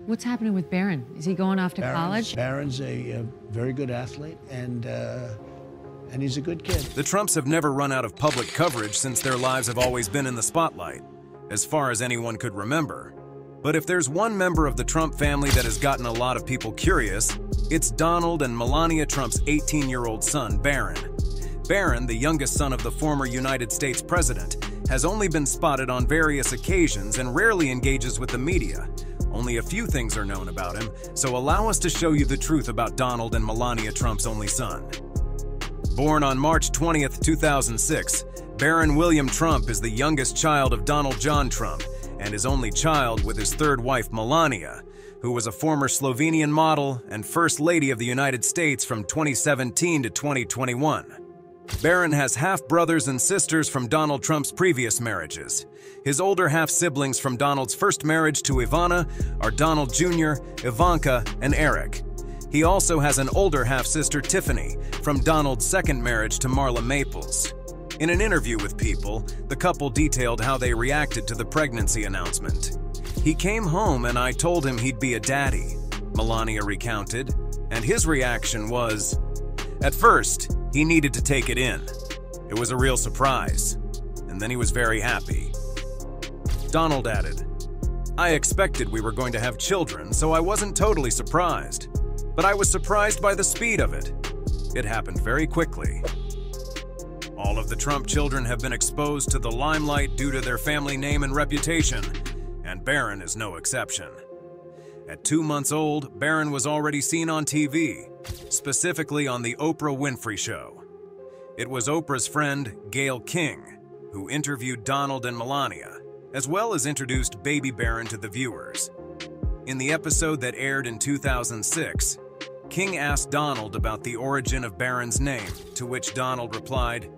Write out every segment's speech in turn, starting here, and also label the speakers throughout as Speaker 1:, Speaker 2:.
Speaker 1: What's happening with Barron? Is he going off to college?
Speaker 2: Barron's a very good athlete, and he's a good kid.
Speaker 3: The Trumps have never run out of public coverage since their lives have always been in the spotlight, as far as anyone could remember. But if there's one member of the Trump family that has gotten a lot of people curious, it's Donald and Melania Trump's 18-year-old son, Barron. Barron, the youngest son of the former United States president, has only been spotted on various occasions and rarely engages with the media. Only a few things are known about him, so allow us to show you the truth about Donald and Melania Trump's only son. Born on March 20th, 2006, Barron William Trump is the youngest child of Donald John Trump and his only child with his third wife, Melania, who was a former Slovenian model and First Lady of the United States from 2017 to 2021. Barron has half-brothers and sisters from Donald Trump's previous marriages. His older half-siblings from Donald's first marriage to Ivana are Donald Jr., Ivanka, and Eric. He also has an older half-sister, Tiffany, from Donald's second marriage to Marla Maples. In an interview with People, the couple detailed how they reacted to the pregnancy announcement. "He came home and I told him he'd be a daddy," Melania recounted, and his reaction was, "At first, he needed to take it in. It was a real surprise, and then he was very happy." Donald added, "I expected we were going to have children, so I wasn't totally surprised. But I was surprised by the speed of it. It happened very quickly." All of the Trump children have been exposed to the limelight due to their family name and reputation, and Barron is no exception. At 2 months old, Barron was already seen on TV, specifically on the Oprah Winfrey Show. It was Oprah's friend, Gayle King, who interviewed Donald and Melania, as well as introduced baby Barron to the viewers. In the episode that aired in 2006, King asked Donald about the origin of Barron's name, to which Donald replied,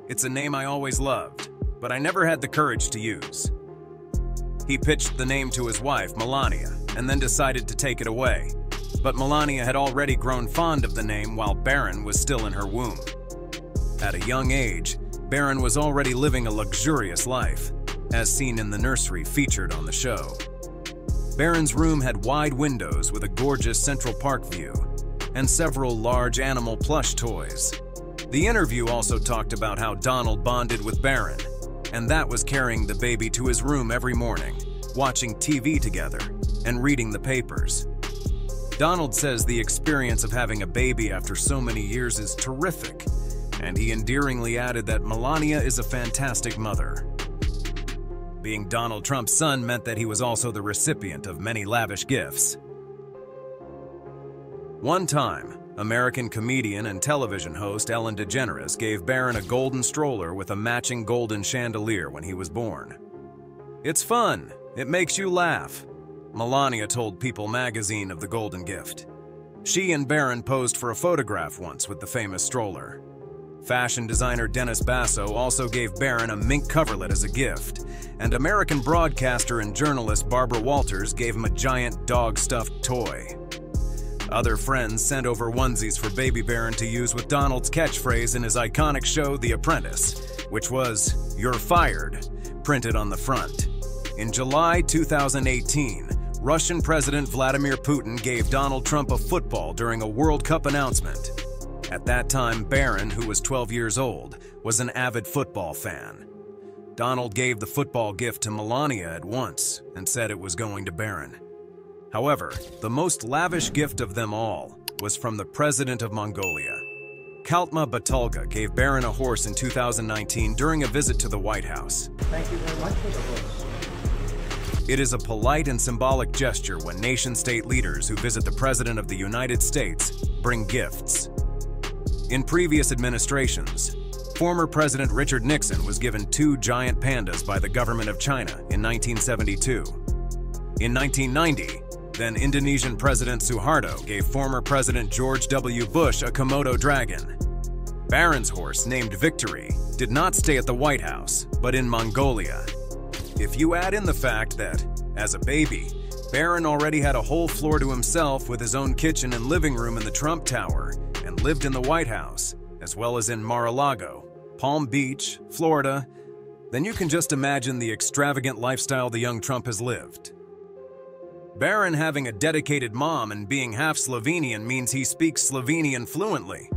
Speaker 3: "It's a name I always loved, but I never had the courage to use." He pitched the name to his wife, Melania, and then decided to take it away. But Melania had already grown fond of the name while Barron was still in her womb. At a young age, Barron was already living a luxurious life, as seen in the nursery featured on the show. Barron's room had wide windows with a gorgeous Central Park view, and several large animal plush toys. The interview also talked about how Donald bonded with Barron, and that was carrying the baby to his room every morning, watching TV together, and reading the papers. Donald says the experience of having a baby after so many years is terrific, and he endearingly added that Melania is a fantastic mother. Being Donald Trump's son meant that he was also the recipient of many lavish gifts. One time, American comedian and television host Ellen DeGeneres gave Barron a golden stroller with a matching golden chandelier when he was born. "It's fun. It makes you laugh," Melania told People magazine of the golden gift. She and Barron posed for a photograph once with the famous stroller. Fashion designer Dennis Basso also gave Barron a mink coverlet as a gift, and American broadcaster and journalist Barbara Walters gave him a giant dog-stuffed toy. Other friends sent over onesies for baby Barron to use with Donald's catchphrase in his iconic show The Apprentice, which was, "You're fired," printed on the front. In July 2018, Russian President Vladimir Putin gave Donald Trump a football during a World Cup announcement. At that time, Barron, who was 12 years old, was an avid football fan. Donald gave the football gift to Melania at once and said it was going to Barron. However, the most lavish gift of them all was from the president of Mongolia. Kaltma Batulga gave Barron a horse in 2019 during a visit to the White House.
Speaker 2: Thank you very much for the horse.
Speaker 3: It is a polite and symbolic gesture when nation-state leaders who visit the President of the United States bring gifts. In previous administrations, former President Richard Nixon was given 2 giant pandas by the government of China in 1972. In 1990, then Indonesian President Suharto gave former President George W. Bush a Komodo dragon. Barron's horse, named Victory, did not stay at the White House, but in Mongolia. If you add in the fact that, as a baby, Barron already had a whole floor to himself with his own kitchen and living room in the Trump Tower, and lived in the White House, as well as in Mar-a-Lago, Palm Beach, Florida, then you can just imagine the extravagant lifestyle the young Trump has lived. Barron having a dedicated mom and being half Slovenian means he speaks Slovenian fluently.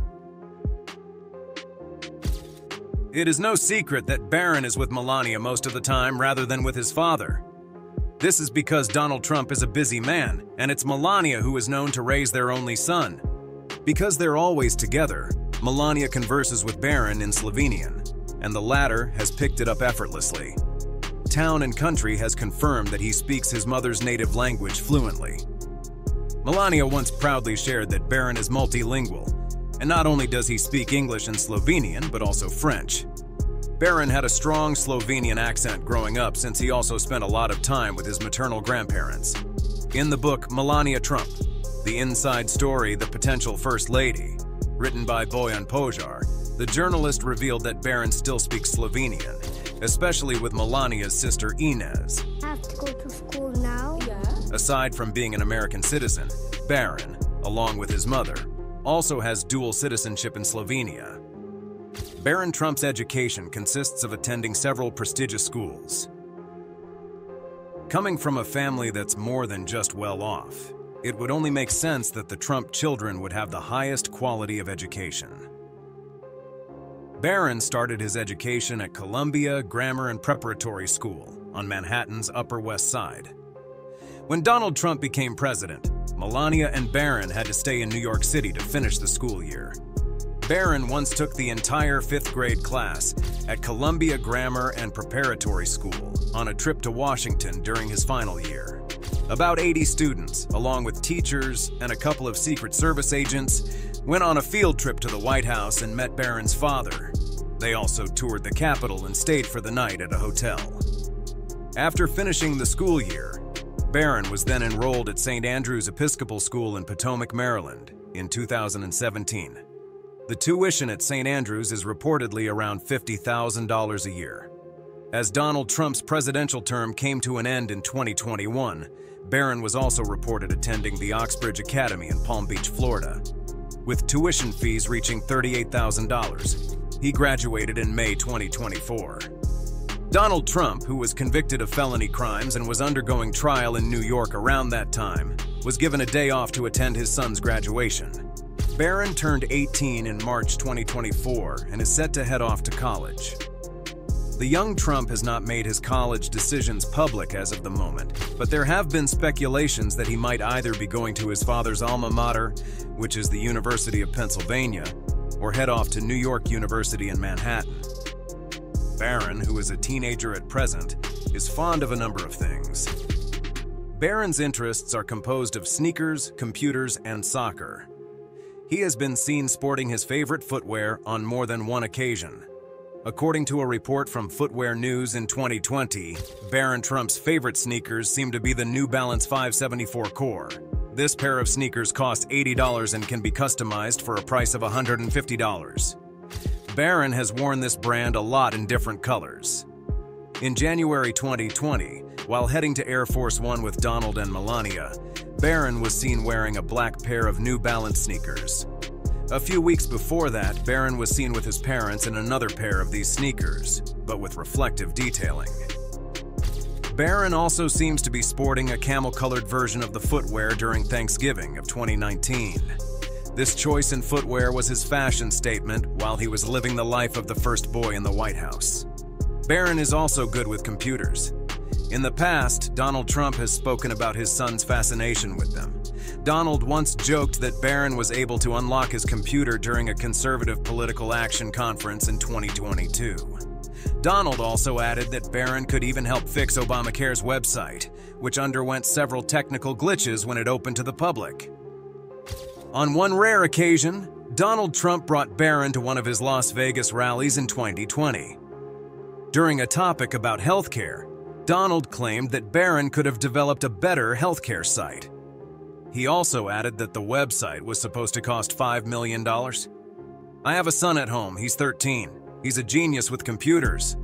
Speaker 3: It is no secret that Barron is with Melania most of the time rather than with his father. This is because Donald Trump is a busy man, and it's Melania who is known to raise their only son. Because they're always together, Melania converses with Barron in Slovenian, and the latter has picked it up effortlessly. Town and Country has confirmed that he speaks his mother's native language fluently. Melania once proudly shared that Barron is multilingual, and not only does he speak English and Slovenian, but also French. Barron had a strong Slovenian accent growing up since he also spent a lot of time with his maternal grandparents. In the book Melania Trump, The Inside Story, The Potential First Lady, written by Bojan Požar, the journalist revealed that Barron still speaks Slovenian, especially with Melania's sister Inez.
Speaker 4: I have to go to school now? Yeah.
Speaker 3: Aside from being an American citizen, Barron, along with his mother, also has dual citizenship in Slovenia. Barron Trump's education consists of attending several prestigious schools. Coming from a family that's more than just well off, it would only make sense that the Trump children would have the highest quality of education. Barron started his education at Columbia Grammar and Preparatory School on Manhattan's Upper West Side. When Donald Trump became president, Melania and Barron had to stay in New York City to finish the school year. Barron once took the entire 5th grade class at Columbia Grammar and Preparatory School on a trip to Washington during his final year. About 80 students, along with teachers and a couple of Secret Service agents, went on a field trip to the White House and met Barron's father. They also toured the Capitol and stayed for the night at a hotel. After finishing the school year, Barron was then enrolled at St. Andrew's Episcopal School in Potomac, Maryland, in 2017. The tuition at St. Andrew's is reportedly around $50,000 a year. As Donald Trump's presidential term came to an end in 2021, Barron was also reported attending the Oxbridge Academy in Palm Beach, Florida, with tuition fees reaching $38,000. He graduated in May 2024. Donald Trump, who was convicted of felony crimes and was undergoing trial in New York around that time, was given a day off to attend his son's graduation. Barron turned 18 in March 2024 and is set to head off to college. The young Trump has not made his college decisions public as of the moment, but there have been speculations that he might either be going to his father's alma mater, which is the University of Pennsylvania, or head off to New York University in Manhattan. Barron, who is a teenager at present, is fond of a number of things. Barron's interests are composed of sneakers, computers, and soccer. He has been seen sporting his favorite footwear on more than one occasion. According to a report from Footwear News in 2020, Barron Trump's favorite sneakers seem to be the New Balance 574 Core. This pair of sneakers cost $80 and can be customized for a price of $150. Barron has worn this brand a lot in different colors. In January 2020, while heading to Air Force One with Donald and Melania, Barron was seen wearing a black pair of New Balance sneakers. A few weeks before that, Barron was seen with his parents in another pair of these sneakers, but with reflective detailing. Barron also seems to be sporting a camel-colored version of the footwear during Thanksgiving of 2019. This choice in footwear was his fashion statement while he was living the life of the first boy in the White House. Barron is also good with computers. In the past, Donald Trump has spoken about his son's fascination with them. Donald once joked that Barron was able to unlock his computer during a conservative political action conference in 2022. Donald also added that Barron could even help fix Obamacare's website, which underwent several technical glitches when it opened to the public. On one rare occasion, Donald Trump brought Barron to one of his Las Vegas rallies in 2020. During a topic about healthcare, Donald claimed that Barron could have developed a better healthcare site. He also added that the website was supposed to cost $5 million. "I have a son at home, he's 13. He's a genius with computers."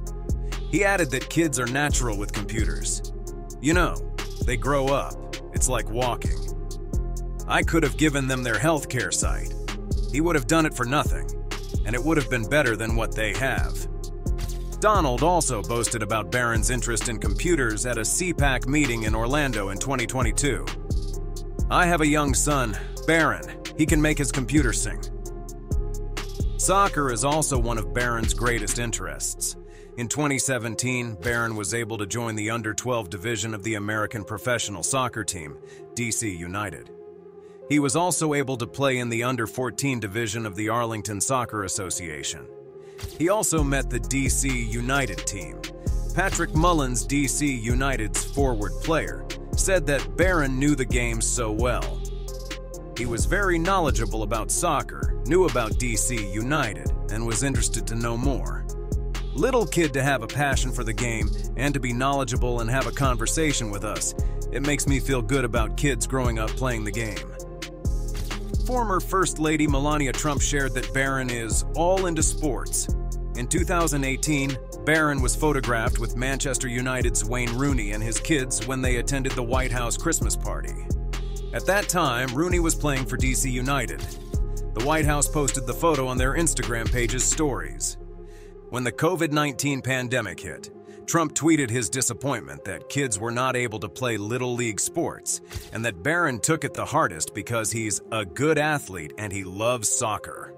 Speaker 3: He added that kids are natural with computers. You know, they grow up. It's like walking. "I could have given them their healthcare site. He would have done it for nothing, and it would have been better than what they have." Donald also boasted about Barron's interest in computers at a CPAC meeting in Orlando in 2022. "I have a young son, Barron. He can make his computer sing." Soccer is also one of Barron's greatest interests. In 2017, Barron was able to join the under-12 division of the American professional soccer team, DC United. He was also able to play in the under-14 division of the Arlington Soccer Association. He also met the DC United team. Patrick Mullins, DC United's forward player, said that Barron knew the game so well. He was very knowledgeable about soccer, knew about DC United, and was interested to know more. Little kid to have a passion for the game and to be knowledgeable and have a conversation with us. It makes me feel good about kids growing up playing the game. Former First Lady Melania Trump shared that Barron is all into sports. In 2018, Barron was photographed with Manchester United's Wayne Rooney and his kids when they attended the White House Christmas party. At that time, Rooney was playing for DC United. The White House posted the photo on their Instagram page's stories. When the COVID-19 pandemic hit, Trump tweeted his disappointment that kids were not able to play Little League sports, and that Barron took it the hardest because he's a good athlete and he loves soccer.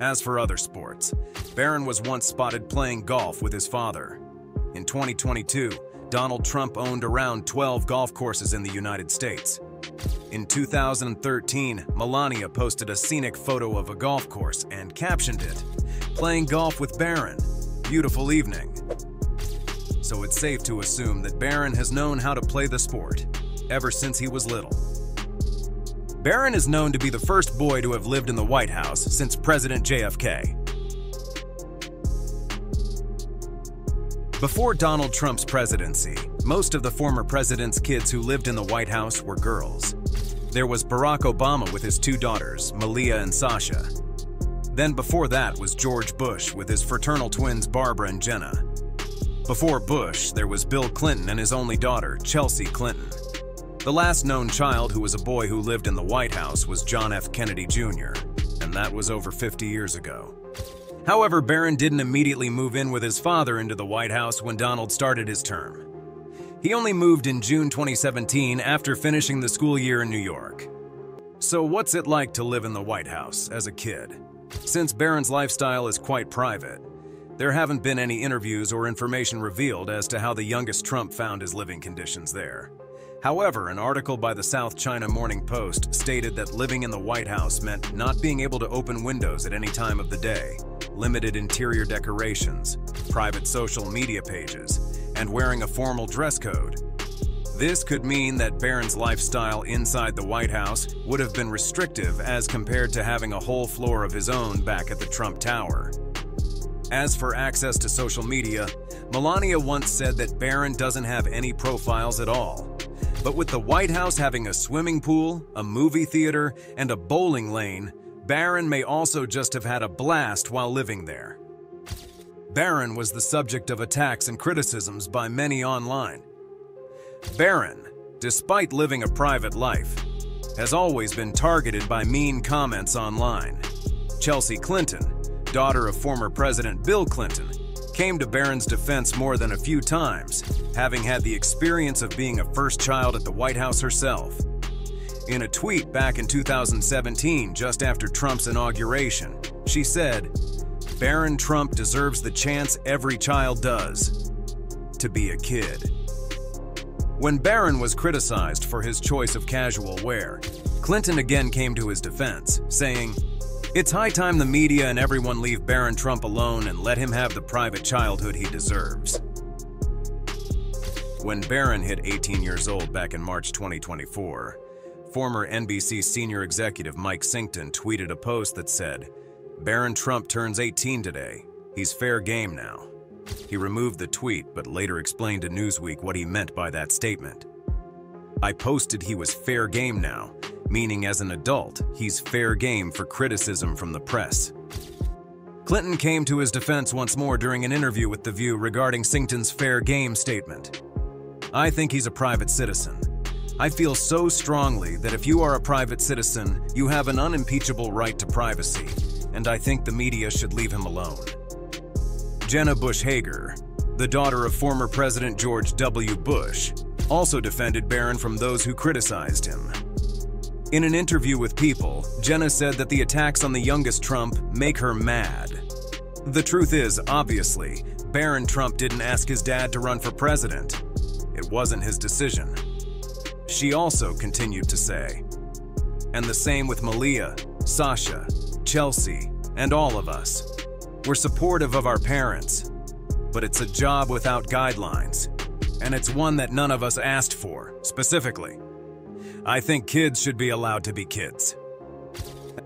Speaker 3: As for other sports, Barron was once spotted playing golf with his father. In 2022, Donald Trump owned around 12 golf courses in the United States. In 2013, Melania posted a scenic photo of a golf course and captioned it, "Playing golf with Barron. Beautiful evening." So it's safe to assume that Barron has known how to play the sport ever since he was little. Barron is known to be the first boy to have lived in the White House since President JFK. Before Donald Trump's presidency, most of the former president's kids who lived in the White House were girls. There was Barack Obama with his two daughters, Malia and Sasha. Then before that was George Bush with his fraternal twins Barbara and Jenna. Before Bush, there was Bill Clinton and his only daughter, Chelsea Clinton. The last known child who was a boy who lived in the White House was John F. Kennedy Jr., and that was over 50 years ago. However, Barron didn't immediately move in with his father into the White House when Donald started his term. He only moved in June 2017 after finishing the school year in New York. So what's it like to live in the White House as a kid? Since Barron's lifestyle is quite private, there haven't been any interviews or information revealed as to how the youngest Trump found his living conditions there. However, an article by the South China Morning Post stated that living in the White House meant not being able to open windows at any time of the day, limited interior decorations, private social media pages, and wearing a formal dress code. This could mean that Barron's lifestyle inside the White House would have been restrictive as compared to having a whole floor of his own back at the Trump Tower. As for access to social media, Melania once said that Barron doesn't have any profiles at all. But with the White House having a swimming pool, a movie theater, and a bowling lane, Barron may also just have had a blast while living there. Barron was the subject of attacks and criticisms by many online. Barron, despite living a private life, has always been targeted by mean comments online. Chelsea Clinton, daughter of former President Bill Clinton, came to Barron's defense more than a few times, having had the experience of being a first child at the White House herself. In a tweet back in 2017, just after Trump's inauguration, she said, "Barron Trump deserves the chance every child does, to be a kid." When Barron was criticized for his choice of casual wear, Clinton again came to his defense, saying, "It's high time the media and everyone leave Barron Trump alone and let him have the private childhood he deserves." When Barron hit 18 years old back in March 2024, former NBC senior executive Mike Singleton tweeted a post that said, "Barron Trump turns 18 today. He's fair game now." He removed the tweet but later explained to Newsweek what he meant by that statement. "I posted he was fair game now, meaning as an adult, he's fair game for criticism from the press." Clinton came to his defense once more during an interview with The View regarding Singleton's fair game statement. "I think he's a private citizen. I feel so strongly that if you are a private citizen, you have an unimpeachable right to privacy, and I think the media should leave him alone." Jenna Bush Hager, the daughter of former President George W. Bush, also defended Barron from those who criticized him. In an interview with People, Jenna said that the attacks on the youngest Trump make her mad. The truth is, obviously, Barron Trump didn't ask his dad to run for president. It wasn't his decision. She also continued to say, and the same with Malia, Sasha, Chelsea, and all of us. We're supportive of our parents, but it's a job without guidelines, and it's one that none of us asked for, specifically. I think kids should be allowed to be kids.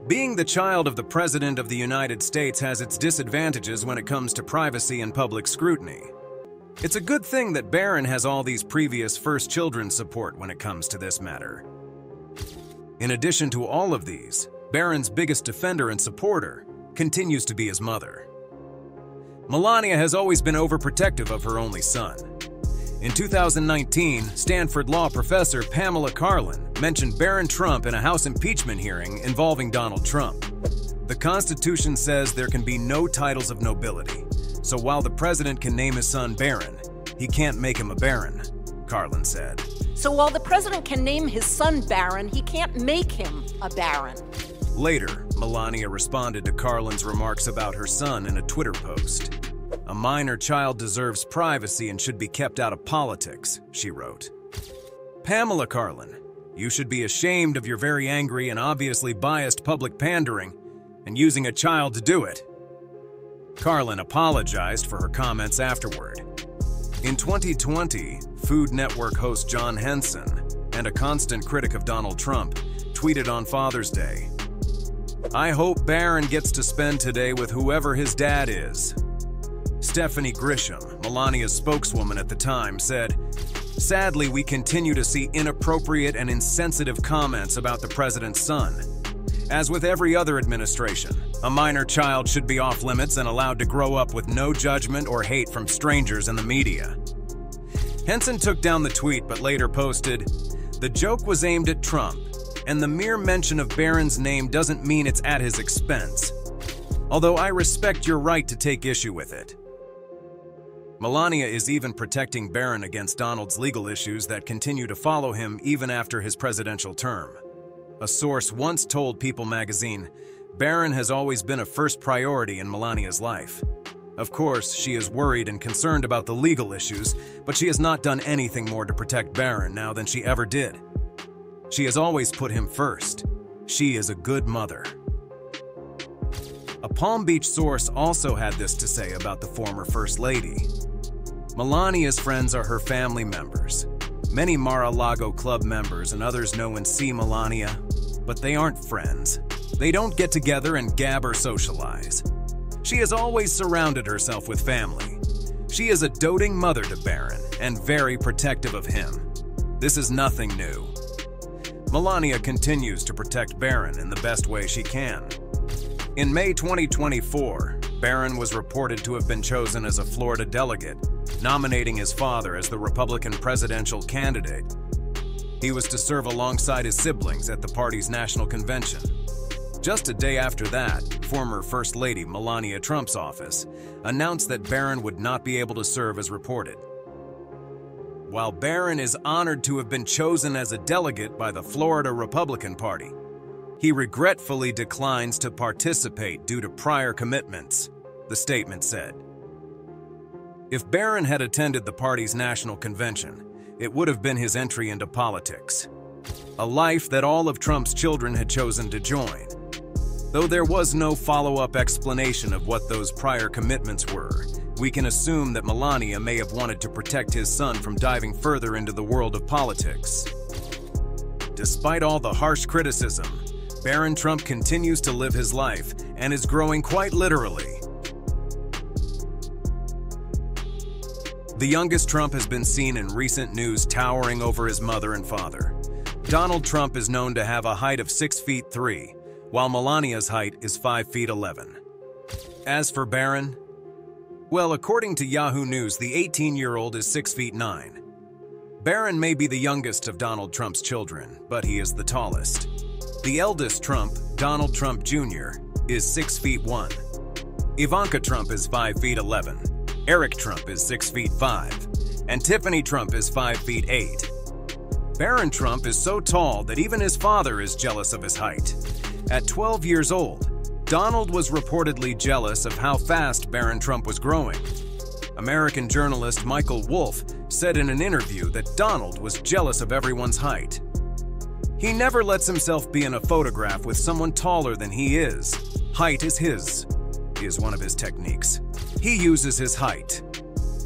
Speaker 3: Being the child of the President of the United States has its disadvantages when it comes to privacy and public scrutiny. It's a good thing that Barron has all these previous first children's support when it comes to this matter. In addition to all of these, Barron's biggest defender and supporter continues to be his mother. Melania has always been overprotective of her only son. In 2019, Stanford law professor Pamela Karlan mentioned Barron Trump in a House impeachment hearing involving Donald Trump. The Constitution says there can be no titles of nobility, so while the president can name his son Barron, he can't make him a baron, Karlan said.
Speaker 5: So while the president can name his son Barron, he can't make him a baron.
Speaker 3: Later, Melania responded to Karlan's remarks about her son in a Twitter post. A minor child deserves privacy and should be kept out of politics, she wrote. Pamela Karlan, you should be ashamed of your very angry and obviously biased public pandering and using a child to do it. Karlan apologized for her comments afterward. In 2020, Food Network host John Henson, and a constant critic of Donald Trump, tweeted on Father's Day, "I hope Barron gets to spend today with whoever his dad is." Stephanie Grisham, Melania's spokeswoman at the time, said, "Sadly, we continue to see inappropriate and insensitive comments about the president's son. As with every other administration, a minor child should be off limits and allowed to grow up with no judgment or hate from strangers in the media." Henson took down the tweet but later posted, "The joke was aimed at Trump, and the mere mention of Barron's name doesn't mean it's at his expense. Although I respect your right to take issue with it." Melania is even protecting Barron against Donald's legal issues that continue to follow him even after his presidential term. A source once told People magazine, "Barron has always been a first priority in Melania's life. Of course, she is worried and concerned about the legal issues, but she has not done anything more to protect Barron now than she ever did. She has always put him first. She is a good mother." A Palm Beach source also had this to say about the former First Lady. Melania's friends are her family members. Many Mar-a-Lago club members and others know and see Melania, but they aren't friends. They don't get together and gab or socialize. She has always surrounded herself with family. She is a doting mother to Barron and very protective of him. This is nothing new. Melania continues to protect Barron in the best way she can. In May 2024, Barron was reported to have been chosen as a Florida delegate, nominating his father as the Republican presidential candidate. He was to serve alongside his siblings at the party's national convention. Just a day after that, former First Lady Melania Trump's office announced that Barron would not be able to serve as reported. While Barron is honored to have been chosen as a delegate by the Florida Republican Party, he regretfully declines to participate due to prior commitments, the statement said. If Barron had attended the party's national convention, it would have been his entry into politics, a life that all of Trump's children had chosen to join. Though there was no follow-up explanation of what those prior commitments were, we can assume that Melania may have wanted to protect his son from diving further into the world of politics. Despite all the harsh criticism, Barron Trump continues to live his life and is growing quite literally. The youngest Trump has been seen in recent news towering over his mother and father. Donald Trump is known to have a height of 6'3", while Melania's height is 5'11". As for Barron, well, according to Yahoo News, the 18-year-old is 6'9". Barron may be the youngest of Donald Trump's children, but he is the tallest. The eldest Trump, Donald Trump Jr., is 6'1". Ivanka Trump is 5'11". Eric Trump is 6'5", and Tiffany Trump is 5'8". Barron Trump is so tall that even his father is jealous of his height. At 12 years old, Donald was reportedly jealous of how fast Barron Trump was growing. American journalist Michael Wolff said in an interview that Donald was jealous of everyone's height. He never lets himself be in a photograph with someone taller than he is. Height is one of his techniques. He uses his height.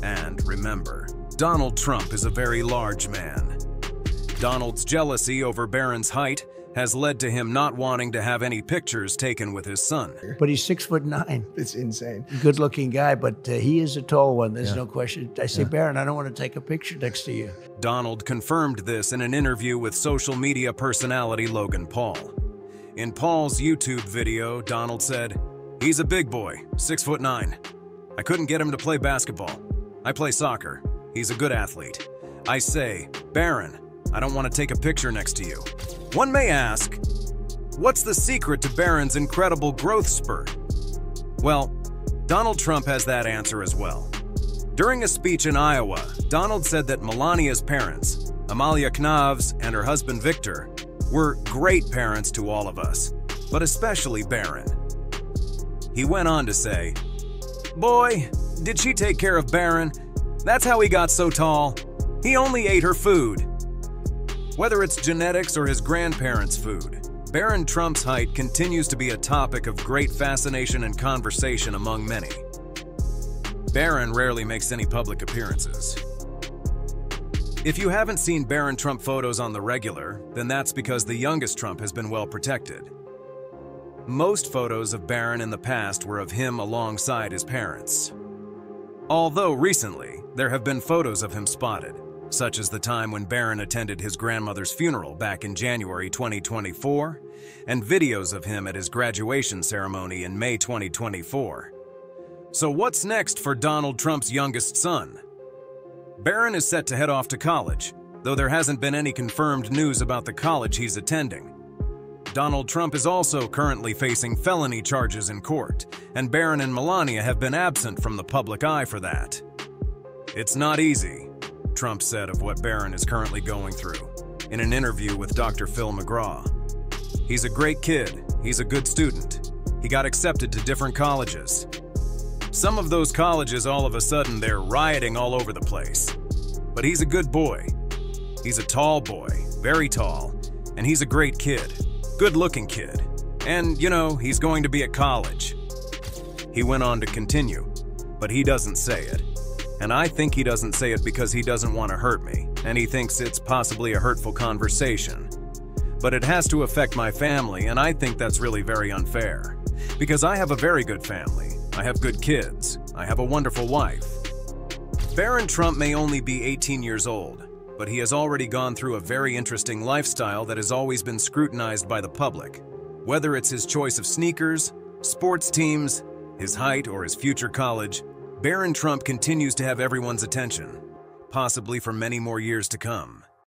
Speaker 3: And remember, Donald Trump is a very large man. Donald's jealousy over Barron's height has led to him not wanting to have any pictures taken with his son.
Speaker 2: But he's 6'9".
Speaker 6: It's insane.
Speaker 2: Good-looking guy, but he is a tall one. There's no question. I say, Barron, I don't want to take a picture next to you.
Speaker 3: Donald confirmed this in an interview with social media personality Logan Paul. In Paul's YouTube video, Donald said, "He's a big boy, 6'9". I couldn't get him to play basketball. I play soccer. He's a good athlete. I say, Barron, I don't want to take a picture next to you." One may ask, what's the secret to Barron's incredible growth spurt? Well, Donald Trump has that answer as well. During a speech in Iowa, Donald said that Melania's parents, Amalia Knavs and her husband Victor, were great parents to all of us, but especially Barron. He went on to say, "Boy, did she take care of Barron? That's how he got so tall. He only ate her food." Whether it's genetics or his grandparents' food, Barron Trump's height continues to be a topic of great fascination and conversation among many. Barron rarely makes any public appearances. If you haven't seen Barron Trump photos on the regular, then that's because the youngest Trump has been well protected. Most photos of Barron in the past were of him alongside his parents. Although recently, there have been photos of him spotted, such as the time when Barron attended his grandmother's funeral back in January 2024, and videos of him at his graduation ceremony in May 2024. So what's next for Donald Trump's youngest son? Barron is set to head off to college, though there hasn't been any confirmed news about the college he's attending. Donald Trump is also currently facing felony charges in court, and Barron and Melania have been absent from the public eye for that. "It's not easy," Trump said of what Barron is currently going through in an interview with Dr. Phil McGraw. "He's a great kid. He's a good student. He got accepted to different colleges. Some of those colleges, all of a sudden, they're rioting all over the place. But he's a good boy. He's a tall boy, very tall, and he's a great kid, good-looking kid. And, you know, he's going to be at college." He went on to continue, but he doesn't say it. And I think he doesn't say it because he doesn't want to hurt me, and he thinks it's possibly a hurtful conversation. But it has to affect my family, and I think that's really very unfair. Because I have a very good family. I have good kids. I have a wonderful wife. Barron Trump may only be 18 years old, but he has already gone through a very interesting lifestyle that has always been scrutinized by the public. Whether it's his choice of sneakers, sports teams, his height, or his future college, Barron Trump continues to have everyone's attention, possibly for many more years to come.